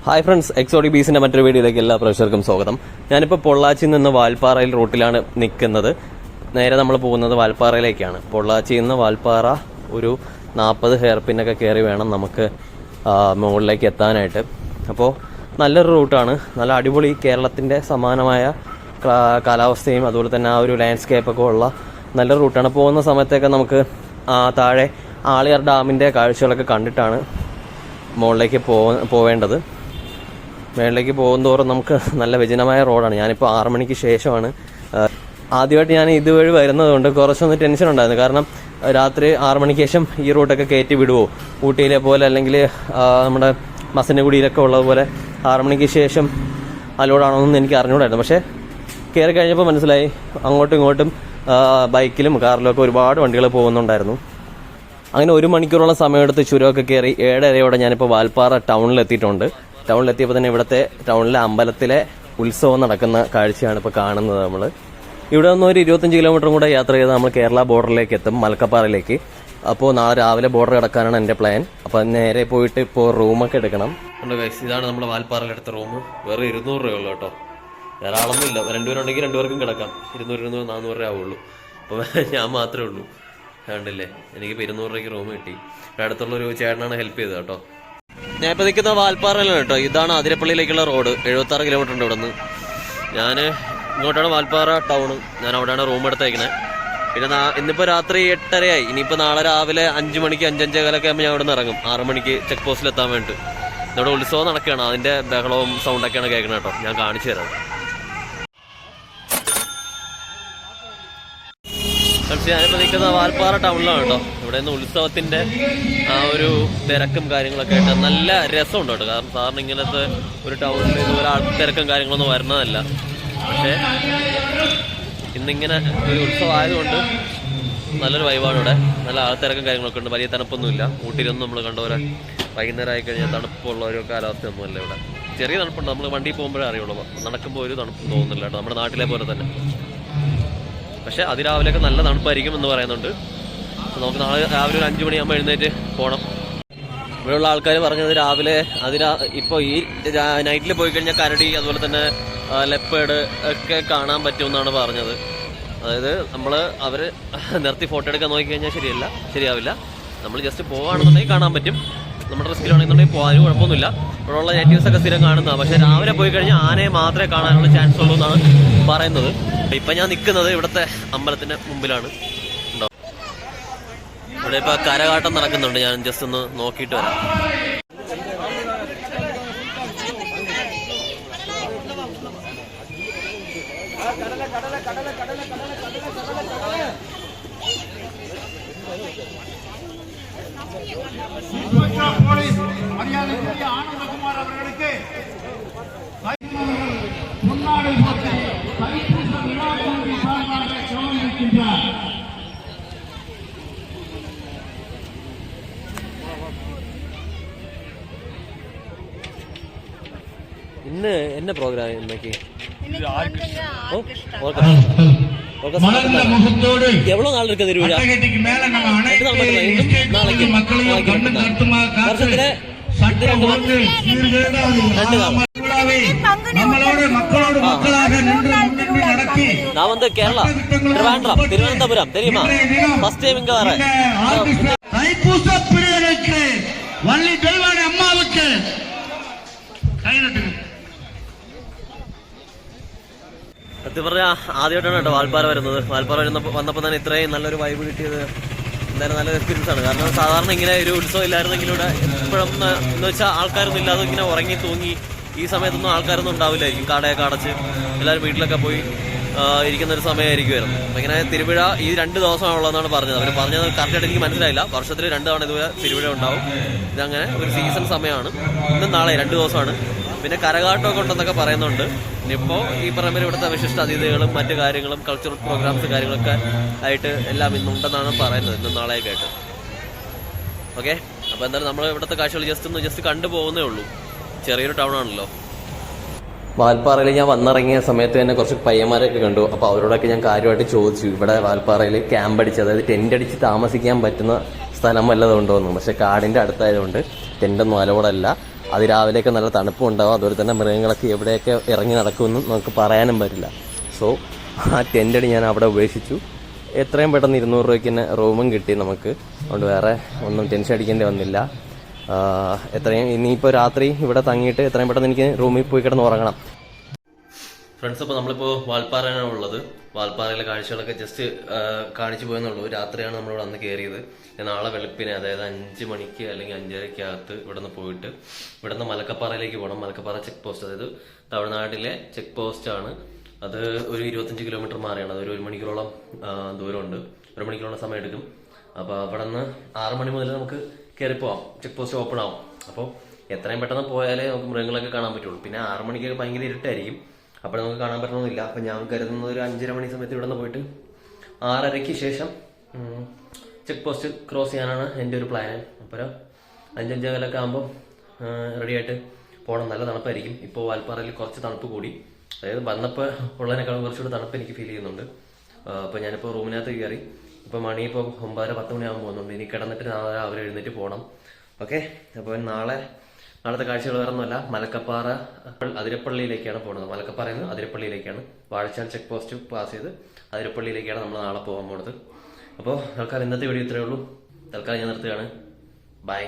Hi friends, എക്സോഡിക് ബീസിന്റെ മറ്റൊരു വീഡിയോയിലേക്ക് എല്ലാ പ്രേക്ഷകർക്കും സ്വാഗതം. ഞാനിപ്പോൾ പൊള്ളാച്ചിയിൽ നിന്ന് വാൽപ്പാറയിൽ റൂട്ടിലാണ് നിൽക്കുന്നത്. നേരെ നമ്മൾ പോകുന്നത് വാൽപ്പാറയിലേക്കാണ്. പൊള്ളാച്ചിയിൽ നിന്ന് വാൽപ്പാറ ഒരു 40 ഹെയർ പിന്നൊക്കെ കയറി വേണം നമുക്ക് മുകളിലേക്ക് എത്താനായിട്ട്. അപ്പോൾ നല്ലൊരു റൂട്ടാണ്, നല്ല അടിപൊളി കേരളത്തിൻ്റെ സമാനമായ കാലാവസ്ഥയും അതുപോലെ തന്നെ ആ ഒരു ലാൻഡ്സ്കേപ്പൊക്കെ ഉള്ള നല്ലൊരു റൂട്ടാണ്. പോകുന്ന സമയത്തൊക്കെ നമുക്ക് താഴെ ആളിയാർ ഡാമിൻ്റെ കാഴ്ചകളൊക്കെ കണ്ടിട്ടാണ് മുകളിലേക്ക് പോവേണ്ടത്. മേളിലേക്ക് പോകുന്തോറും നമുക്ക് നല്ല വിജനമായ റോഡാണ്. ഞാനിപ്പോൾ 6 മണിക്ക് ശേഷമാണ് ആദ്യമായിട്ട് ഞാൻ ഇതുവഴി വരുന്നതുകൊണ്ട് കുറച്ചൊന്ന് ടെൻഷൻ ഉണ്ടായിരുന്നു. കാരണം രാത്രി 6 മണിക്ക് ശേഷം ഈ റൂട്ടൊക്കെ കയറ്റി വിടുമോ, ഊട്ടിയിലെ പോലെ അല്ലെങ്കിൽ നമ്മുടെ മസനഗുഡിയിലൊക്കെ ഉള്ളതുപോലെ 6 മണിക്ക് ശേഷം അലോഡാണോയെന്ന് എനിക്ക് അറിഞ്ഞുകൂടായിരുന്നു. പക്ഷേ കയറി കഴിഞ്ഞപ്പോൾ മനസ്സിലായി അങ്ങോട്ടും ഇങ്ങോട്ടും ബൈക്കിലും കാറിലും ഒരുപാട് വണ്ടികൾ പോകുന്നുണ്ടായിരുന്നു. അങ്ങനെ 1 മണിക്കൂറോളം സമയമെടുത്ത് ചുരമൊക്കെ കയറി 7:30 ഞാനിപ്പോൾ വാൽപ്പാറ ടൗണിലെത്തിയിട്ടുണ്ട്. ടൗണിലെത്തിയപ്പോൾ തന്നെ ഇവിടുത്തെ ടൗണിലെ അമ്പലത്തിലെ ഉത്സവം നടക്കുന്ന കാഴ്ചയാണ് ഇപ്പോൾ കാണുന്നത്. നമ്മൾ ഇവിടെ നിന്ന് ഒരു 25 കിലോമീറ്ററും കൂടെ യാത്ര ചെയ്ത് നമ്മൾ കേരള ബോർഡറിലേക്ക് എത്തും, മലക്കപ്പാറയിലേക്ക്. അപ്പോൾ നാളെ രാവിലെ ബോർഡർ കിടക്കാനാണ് എൻ്റെ പ്ലാൻ. അപ്പോൾ നേരെ പോയിട്ട് ഇപ്പോൾ റൂമൊക്കെ എടുക്കണം. ഇതാണ് നമ്മുടെ വാൽപ്പാറയിലെടുത്ത റൂം. വേറെ 200 രൂപയുള്ളൂ കേട്ടോ, വേറെ ആളൊന്നുമില്ല. 2 പേരുണ്ടെങ്കിൽ 2 പേർക്കും കിടക്കാം. 200, 400 രൂപ ആവുള്ളൂ. അപ്പോൾ ഞാൻ മാത്രമേ ഉള്ളൂ. കണ്ടില്ലേ, എനിക്ക് 200 രൂപയ്ക്ക് റൂം കിട്ടി. അടുത്തുള്ളൊരു ചേട്ടനാണ് ഹെൽപ്പ് ചെയ്തത് കേട്ടോ. ഞാൻ ഇപ്പോൾ നിൽക്കുന്ന വാൽപ്പാറയിലാണ് കേട്ടോ. ഇതാണ് അതിരപ്പള്ളിയിലേക്കുള്ള റോഡ്. 76 കിലോമീറ്റർ ഉണ്ട് ഇവിടെ നിന്ന്. ഞാൻ ഇങ്ങോട്ടാണ് വാൽപ്പാറ ടൗണ്. ഞാൻ അവിടെയാണ് റൂം എടുത്തേക്കുന്നത്. പിന്നെ ഇന്നിപ്പോൾ രാത്രി 8:30 ഇനിയിപ്പോൾ നാളെ രാവിലെ 5 മണിക്ക് 5:05 ആകുമ്പോൾ ഞാൻ ഇവിടെ നിന്ന് ഇറങ്ങും. 6 മണിക്ക് ചെക്ക് പോസ്റ്റിൽ എത്താൻ വേണ്ടിയിട്ട്. ഇവിടെ ഉത്സവം നടക്കുകയാണ്, അതിൻ്റെ ബഹളവും സൗണ്ടൊക്കെയാണ് കേൾക്കുന്നത് കേട്ടോ. ഞാൻ കാണിച്ചു തരാം. ഞാനിപ്പോൾ നിൽക്കുന്ന വാൽപ്പാറ ടൗണിലാണ് കേട്ടോ. ഇവിടെ നിന്ന് ഉത്സവത്തിൻ്റെ ആ ഒരു തിരക്കും കാര്യങ്ങളൊക്കെ ആയിട്ട് നല്ല രസമുണ്ട് കേട്ടോ. കാരണം സാറിന് ഇങ്ങനത്തെ ഒരു ടൗണിൽ ഇതുപോലെ തിരക്കും കാര്യങ്ങളൊന്നും വരുന്നതല്ല. പക്ഷേ ഇന്നിങ്ങനെ ഒരു ഉത്സവം ആയതുകൊണ്ട് നല്ലൊരു വൈബാണ് ഇവിടെ. നല്ല തിരക്കും കാര്യങ്ങളൊക്കെ ഉണ്ട്. വലിയ തണുപ്പൊന്നുമില്ല. ഊട്ടിയിലൊന്നും നമ്മൾ കണ്ട പോലെ വൈകുന്നേരം ആയിക്കഴിഞ്ഞാൽ തണുപ്പുള്ള ഒരു കാലാവസ്ഥയൊന്നുമല്ല ഇവിടെ. ചെറിയ തണുപ്പുണ്ട്. നമ്മൾ വണ്ടി പോകുമ്പോഴേ അറിയുള്ളൂ. നടക്കുമ്പോൾ ഒരു തണുപ്പ് തോന്നുന്നില്ല കേട്ടോ, നമ്മുടെ നാട്ടിലെ പോലെ തന്നെ. പക്ഷേ അതിരാവിലെയൊക്കെ നല്ല തണുപ്പായിരിക്കും എന്ന് പറയുന്നുണ്ട്. നമുക്ക് നാളെ രാവിലെ ഒരു 5 മണിയാകുമ്പോൾ എഴുന്നേറ്റ് പോകണം. ഇവിടെയുള്ള ആൾക്കാർ പറഞ്ഞത് രാവിലെ ഇപ്പോൾ ഈ നൈറ്റിൽ പോയി കഴിഞ്ഞാൽ കരടി അതുപോലെ തന്നെ ലെപ്പേഡ് ഒക്കെ കാണാൻ പറ്റുമെന്നാണ് പറഞ്ഞത്. അതായത് അവർ നിർത്തി ഫോട്ടോ എടുക്കാൻ നോക്കിക്കഴിഞ്ഞാൽ ശരിയാവില്ല. നമ്മൾ ജസ്റ്റ് പോവുകയാണെന്നുണ്ടെങ്കിൽ കാണാൻ പറ്റും. നമ്മുടെ റിസ്കിലാണെന്നുണ്ടെങ്കിൽ പോകാനും കുഴപ്പമൊന്നുമില്ല. ഇവിടെയുള്ള നേറ്റീവ്സൊക്കെ സ്ഥിരം കാണുന്നതാണ്. പക്ഷേ രാവിലെ പോയി കഴിഞ്ഞാൽ ആനയെ മാത്രമേ കാണാനുള്ള ചാൻസ് ഉള്ളൂ എന്നാണ് പറയുന്നത്. ഇപ്പം ഞാൻ നിൽക്കുന്നത് ഇവിടുത്തെ അമ്പലത്തിൻ്റെ മുമ്പിലാണ്. ഉണ്ടോ, ഇവിടെ ഇപ്പോൾ കരകാട്ടം നടക്കുന്നുണ്ട്. ഞാൻ ജസ്റ്റ് ഒന്ന് നോക്കിയിട്ട് വരാം. ഇന്ന് എന്നെ പ്രോഗ്രാം എന്നൊക്കെ எவ்வளவு நாள் இருக்கு திருவிழா? நான் வந்து கேரளா திருவனந்தபுரம் தெரியுமா? ஃபர்ஸ்ட் டைம் இங்க வரேன். தைப்பூச பிரியனுக்கு வள்ளி தெய்வானை அம்மாவுக்கு സത്യം പറഞ്ഞാൽ ആദ്യമായിട്ടാണ് കേട്ടോ വാൽപ്പാറ വരുന്നത്. വാൽപ്പാറ വന്നപ്പോൾ തന്നെ ഇത്രയും നല്ലൊരു വൈബ് കിട്ടിയത് എന്തായാലും നല്ലൊരു എക്സ്പീരിയൻസ് ആണ്. കാരണം സാധാരണ ഇങ്ങനെ ഒരു ഉത്സവം ഇല്ലായിരുന്നെങ്കിലും ഇവിടെ എപ്പോഴും എന്ന് വെച്ചാൽ ആൾക്കാരൊന്നും ഇല്ലാതെ ഇങ്ങനെ ഉറങ്ങി തൂങ്ങി ഈ സമയത്തൊന്നും ആൾക്കാരൊന്നും ഉണ്ടാവില്ലായിരിക്കും. കടയൊക്കെ അടച്ച് എല്ലാവരും വീട്ടിലൊക്കെ പോയി ഇരിക്കുന്നൊരു സമയമായിരിക്കുമായിരുന്നു. അപ്പം ഇങ്ങനെ തിരുവിഴ ഈ 2 ദിവസമാണുള്ളതെന്നാണ് പറഞ്ഞത്. അവർ പറഞ്ഞത് കറക്റ്റായിട്ട് എനിക്ക് മനസ്സിലായില്ല. വർഷത്തിൽ 2 തവണ ഇതുപോലെ തിരുവിഴ ഉണ്ടാവും. ഇതങ്ങനെ ഒരു സീസൺ സമയമാണ്. ഇന്നും നാളെ 2 ദിവസമാണ്. പിന്നെ കരകാട്ടമൊക്കെ ഉണ്ടെന്നൊക്കെ പറയുന്നുണ്ട്. ഇനിയിപ്പോൾ ഈ പറയുമ്പോൾ ഇവിടുത്തെ വിശിഷ്ട അതിഥികളും മറ്റു കാര്യങ്ങളും കൾച്ചറൽ പ്രോഗ്രാംസ് കാര്യങ്ങളൊക്കെ ആയിട്ട് എല്ലാം ഇന്നുണ്ടെന്നാണ് പറയുന്നത്, ഇന്നും നാളെയൊക്കെ ആയിട്ട്. ഓക്കെ, അപ്പോൾ എന്തായാലും നമ്മൾ ഇവിടുത്തെ കാഴ്ചകൾ ജസ്റ്റ് കണ്ടുപോകുന്നേ ഉള്ളൂ. ചെറിയൊരു ടൗൺ ആണല്ലോ. വാൽപ്പാറയിൽ ഞാൻ വന്നിറങ്ങിയ സമയത്ത് തന്നെ കുറച്ച് പയ്യന്മാരൊക്കെ കണ്ടു. അപ്പോൾ അവരോടൊക്കെ ഞാൻ കാര്യമായിട്ട് ചോദിച്ചു, ഇവിടെ വാൽപ്പാറയിൽ ക്യാമ്പ് അടിച്ച്, അതായത് ടെൻ്റ് അടിച്ച് താമസിക്കാൻ പറ്റുന്ന സ്ഥലം വല്ലതും ഉണ്ടോ എന്ന്. പക്ഷേ കാടിൻ്റെ അടുത്തായതുകൊണ്ട് ടെൻ്റൊന്നും അലോഡല്ല. അതിരാവിലെയൊക്കെ നല്ല തണുപ്പും ഉണ്ടാവും. അതുപോലെ തന്നെ മൃഗങ്ങളൊക്കെ എവിടെയൊക്കെ ഇറങ്ങി നടക്കുമെന്നും നമുക്ക് പറയാനും പറ്റില്ല. സോ ആ ടെൻ്റടി ഞാൻ അവിടെ ഉപേക്ഷിച്ചു. എത്രയും പെട്ടെന്ന് 200 രൂപയ്ക്ക് തന്നെ റൂമും കിട്ടി നമുക്ക്. അതുകൊണ്ട് വേറെ ഒന്നും ടെൻഷൻ അടിക്കേണ്ടി വന്നില്ല. എത്രയും ഇനിയിപ്പോൾ രാത്രി ഇവിടെ തങ്ങിയിട്ട് എത്രയും പെട്ടെന്ന് എനിക്ക് റൂമിൽ പോയി കിടന്ന് ഉറങ്ങണം. ഫ്രണ്ട്സ്, അപ്പോൾ നമ്മളിപ്പോൾ വാൽപ്പാറയാണ് ഉള്ളത്. വാൽപ്പാറയിലെ കാഴ്ചകളൊക്കെ ജസ്റ്റ് കാണിച്ചു പോയെന്നുള്ളൂ. രാത്രിയാണ് നമ്മളിവിടെ അന്ന് കയറിയത്. നാളെ വെളുപ്പിനെ, അതായത് 5 മണിക്ക് അല്ലെങ്കിൽ 5:30-ക്കകത്ത് ഇവിടെ നിന്ന് പോയിട്ട് ഇവിടെ നിന്ന് മലക്കപ്പാറയിലേക്ക് പോകണം. മലക്കപ്പാറ ചെക്ക് പോസ്റ്റ്, അതായത് തമിഴ്നാട്ടിലെ ചെക്ക് പോസ്റ്റ് ആണ്. അത് ഒരു 25 കിലോമീറ്റർ മാറിയാണ്. അതൊരു 1 മണിക്കൂറോളം ദൂരമുണ്ട്. 1 മണിക്കൂറോളം സമയം എടുക്കും. അപ്പോൾ അവിടെ നിന്ന് 6 മണി മുതൽ നമുക്ക് കയറിപ്പോവാം. ചെക്ക് പോസ്റ്റ് ഓപ്പൺ ആവും. അപ്പോൾ എത്രയും പെട്ടെന്ന് പോയാലേ നമുക്ക് മൃഗങ്ങളൊക്കെ കാണാൻ പറ്റുള്ളൂ. പിന്നെ 6 മണിക്കൊക്കെ ഭയങ്കര ഇരുട്ടായിരിക്കും. അപ്പോൾ നമുക്ക് കാണാൻ പറ്റണമെന്നില്ല. അപ്പം ഞാൻ കരുതുന്നത് ഒരു 5:30 മണി സമയത്ത് ഇവിടെ നിന്ന് പോയിട്ട് 6:30-ക്ക് ശേഷം ചെക്ക് പോസ്റ്റ് ക്രോസ് ചെയ്യാനാണ് എൻ്റെ ഒരു പ്ലാൻ. അപ്പോൾ 5-5:15 ആകുമ്പോൾ റെഡിയായിട്ട് പോകണം. നല്ല തണുപ്പായിരിക്കും. ഇപ്പോൾ വാൽപ്പാറയിൽ കുറച്ച് തണുപ്പ് കൂടി, അതായത് വന്നപ്പോൾ ഉള്ളതിനേക്കാളും കുറച്ചുകൂടി തണുപ്പ് എനിക്ക് ഫീൽ ചെയ്യുന്നുണ്ട്. അപ്പോൾ ഞാനിപ്പോൾ റൂമിനകത്ത് കയറി. ഇപ്പോൾ മണി ഇപ്പോൾ 9:10 മണിയാകുമ്പോൾ പോകുന്നുണ്ട്. ഇനി കിടന്നിട്ട് നാളെ രാവിലെ എഴുന്നേറ്റ് പോകണം. ഓക്കെ, അപ്പോൾ നാളത്തെ കാഴ്ചകൾ വേറെ ഒന്നുമല്ല, മലക്കപ്പാറ അതിരപ്പള്ളിയിലേക്കാണ് പോകുന്നത്. മലക്കപ്പാറയിൽ നിന്ന് അതിരപ്പള്ളിയിലേക്കാണ്. വാഴച്ചാൽ ചെക്ക് പോസ്റ്റ് പാസ് ചെയ്ത് അതിരപ്പള്ളിയിലേക്കാണ് നമ്മൾ നാളെ പോകാൻ പോകുന്നത്. അപ്പോൾ തൽക്കാലം ഇന്നത്തെ വീഡിയോ ഇത്രയേ ഉള്ളൂ. തൽക്കാലം ഞാൻ നിർത്തുകയാണ്. ബൈ.